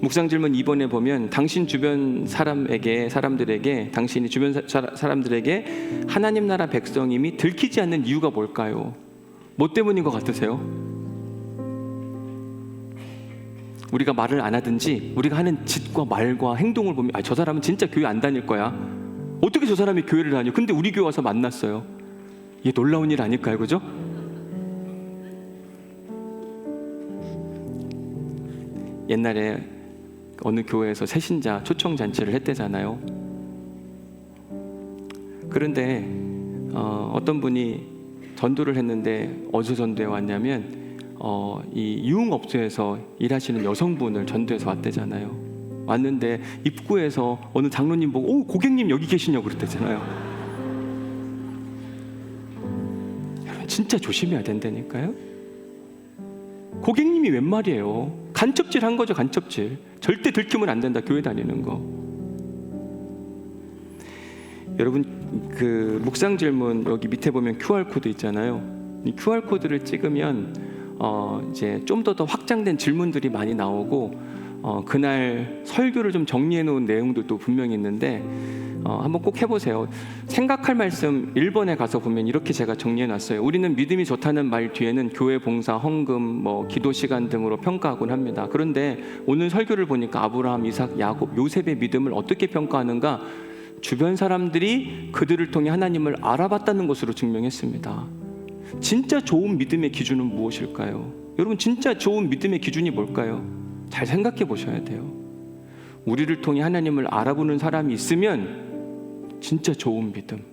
Speaker 1: 묵상 질문 2번에 보면 당신 주변 사람들에게 당신이 주변 사람들에게 하나님 나라 백성임이 들키지 않는 이유가 뭘까요? 뭐 때문인 것 같으세요? 우리가 말을 안 하든지 우리가 하는 짓과 말과 행동을 보면 저 사람은 진짜 교회 안 다닐 거야. 어떻게 저 사람이 교회를 다녀? 근데 우리 교회 와서 만났어요. 이게 놀라운 일 아닐까요? 그죠? 옛날에 어느 교회에서 새신자 초청잔치를 했대잖아요. 그런데 어떤 분이 전도를 했는데 어디서 전도해 왔냐면 이 유흥업소에서 일하시는 여성분을 전도해서 왔대잖아요. 왔는데 입구에서 어느 장로님 보고 오, 고객님 여기 계시냐고 그랬대잖아요. 여러분 진짜 조심해야 된다니까요. 고객님이 웬 말이에요. 간첩질 한 거죠. 간첩질. 절대 들키면 안 된다, 교회 다니는 거. 여러분 그 묵상 질문 여기 밑에 보면 QR코드 있잖아요. 이 QR코드를 찍으면 이제 좀 더 확장된 질문들이 많이 나오고 그날 설교를 좀 정리해 놓은 내용들도 분명히 있는데 한번 꼭 해보세요. 생각할 말씀 1번에 가서 보면 이렇게 제가 정리해 놨어요. 우리는 믿음이 좋다는 말 뒤에는 교회 봉사, 헌금, 기도 시간 등으로 평가하곤 합니다. 그런데 오늘 설교를 보니까 아브라함, 이삭, 야곱, 요셉의 믿음을 어떻게 평가하는가? 주변 사람들이 그들을 통해 하나님을 알아봤다는 것으로 증명했습니다. 진짜 좋은 믿음의 기준은 무엇일까요? 여러분 진짜 좋은 믿음의 기준이 뭘까요? 잘 생각해 보셔야 돼요. 우리를 통해 하나님을 알아보는 사람이 있으면 진짜 좋은 믿음.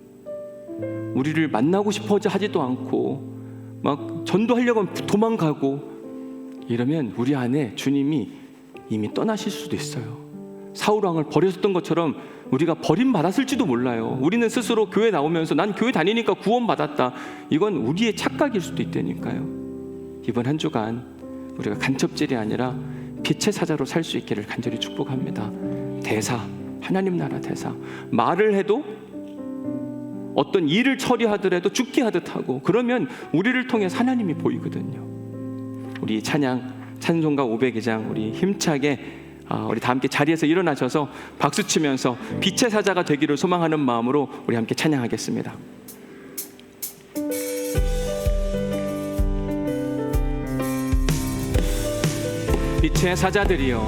Speaker 1: 우리를 만나고 싶어 하지도 않고 막 전도하려고 하면 도망가고 이러면 우리 안에 주님이 이미 떠나실 수도 있어요. 사울왕을 버렸었던 것처럼 우리가 버림받았을지도 몰라요. 우리는 스스로 교회 나오면서 난 교회 다니니까 구원받았다, 이건 우리의 착각일 수도 있다니까요. 이번 한 주간 우리가 간첩질이 아니라 빛의 사자로 살 수 있기를 간절히 축복합니다. 대사, 하나님 나라 대사. 말을 해도 어떤 일을 처리하더라도 죽게 하듯 하고, 그러면 우리를 통해 하나님이 보이거든요. 우리 찬송가 502장 우리 힘차게 우리 다 함께 자리에서 일어나셔서 박수 치면서 빛의 사자가 되기를 소망하는 마음으로 우리 함께 찬양하겠습니다. 빛의 사자들이여,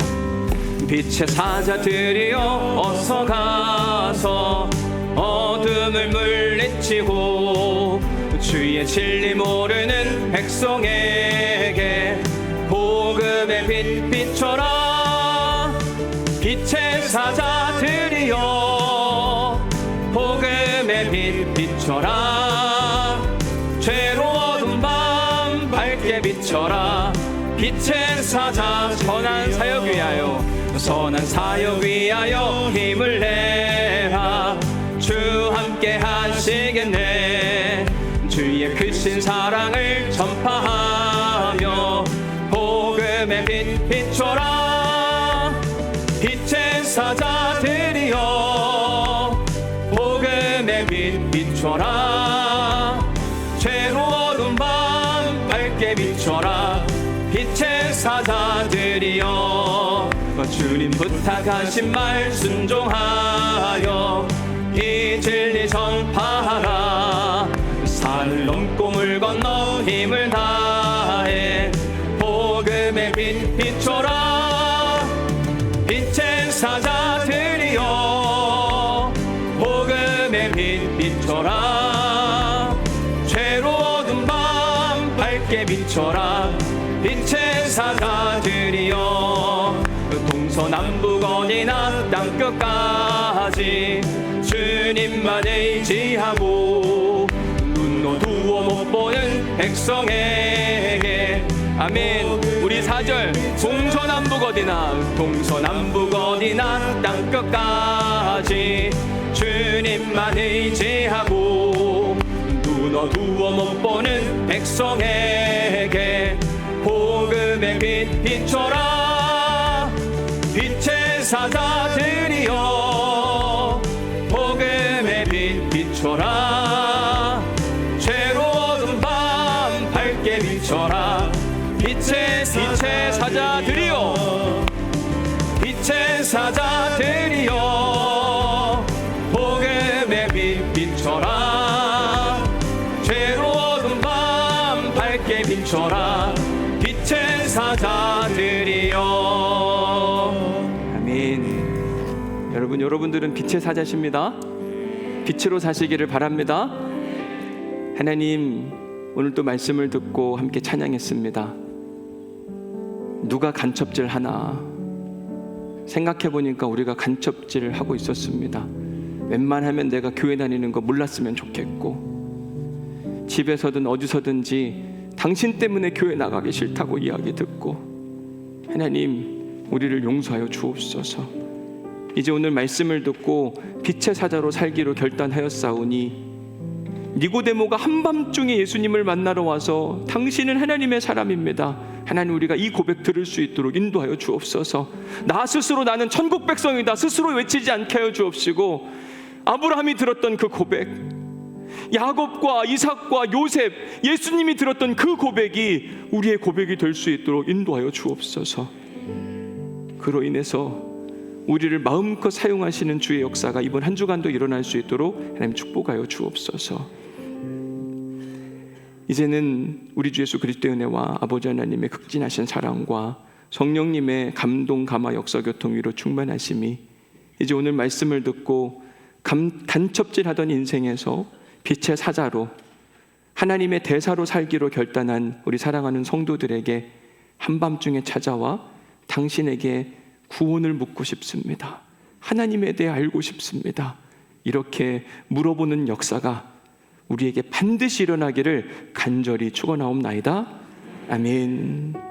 Speaker 1: 빛의 사자들이여, 어서 가서 어둠을 물리치고 주의 진리 모르는 백성에게 복음의 빛 비춰라. 빛의 사자들이여, 복음의 빛 비춰라. 죄로 어두운 밤 밝게 비춰라. 빛의 사자, 선한 사역 위하여 힘을 내라. 주 함께 하시겠네. 주의 크신 사랑을 전파하며 복음의 빛 비춰라. 빛의 사자들이여 복음의 빛 비춰라. 죄로 어두운 밤 밝게 비춰라. 빛의 사자들이여 주님 부탁하신 말 순종하여 이 진리 전파하라. 산을 넘고 물 건너 힘을 다해 복음의 빛 비춰라. 빛의 사자들이여 복음의 빛 비춰라. 죄로 어두운 밤 밝게 비춰라. 빛의 사자들이여 동서남북 어디나 땅끝까지 주님만 의지하고 눈 어두워 못 보는 백성에게 아멘. 우리 4절 동서남북 어디나 땅끝까지 주님만 의지하고 눈 어두워 못 보는 백성에게 복음의 빛 비춰라. 빛의 사자들이여 복음의 빛 비춰라. 죄로 어두운 밤 밝게 비춰라. 빛의 사자들이여 빛의 사자들이여 복음의 빛 비춰라. 죄로 어두운 밤 밝게 비춰라. 빛의 사자들이여. 아멘. 여러분들은 빛의 사자십니다. 빛으로 사시기를 바랍니다. 하나님, 오늘 또 말씀을 듣고 함께 찬양했습니다. 누가 간첩질 하나 생각해 보니까 우리가 간첩질을 하고 있었습니다. 웬만하면 내가 교회 다니는 거 몰랐으면 좋겠고, 집에서든 어디서든지 당신 때문에 교회 나가기 싫다고 이야기 듣고, 하나님 우리를 용서하여 주옵소서. 이제 오늘 말씀을 듣고 빛의 사자로 살기로 결단하였사오니 니고데모가 한밤중에 예수님을 만나러 와서 당신은 하나님의 사람입니다, 하나님 우리가 이 고백 들을 수 있도록 인도하여 주옵소서. 나 스스로 나는 천국 백성이다 스스로 외치지 않게 하여 주옵시고, 아브라함이 들었던 그 고백, 야곱과 이삭과 요셉, 예수님이 들었던 그 고백이 우리의 고백이 될 수 있도록 인도하여 주옵소서. 그로 인해서 우리를 마음껏 사용하시는 주의 역사가 이번 한 주간도 일어날 수 있도록 하나님 축복하여 주옵소서. 이제는 우리 주 예수 그리스도의 은혜와 아버지 하나님의 극진하신 사랑과 성령님의 감동, 감화, 역사, 교통, 위로 충만하심이 이제 오늘 말씀을 듣고 간첩질하던 인생에서 빛의 사자로 하나님의 대사로 살기로 결단한 우리 사랑하는 성도들에게 한밤중에 찾아와 당신에게 구원을 묻고 싶습니다, 하나님에 대해 알고 싶습니다, 이렇게 물어보는 역사가 우리에게 반드시 일어나기를 간절히 축원하옵나이다. 아멘.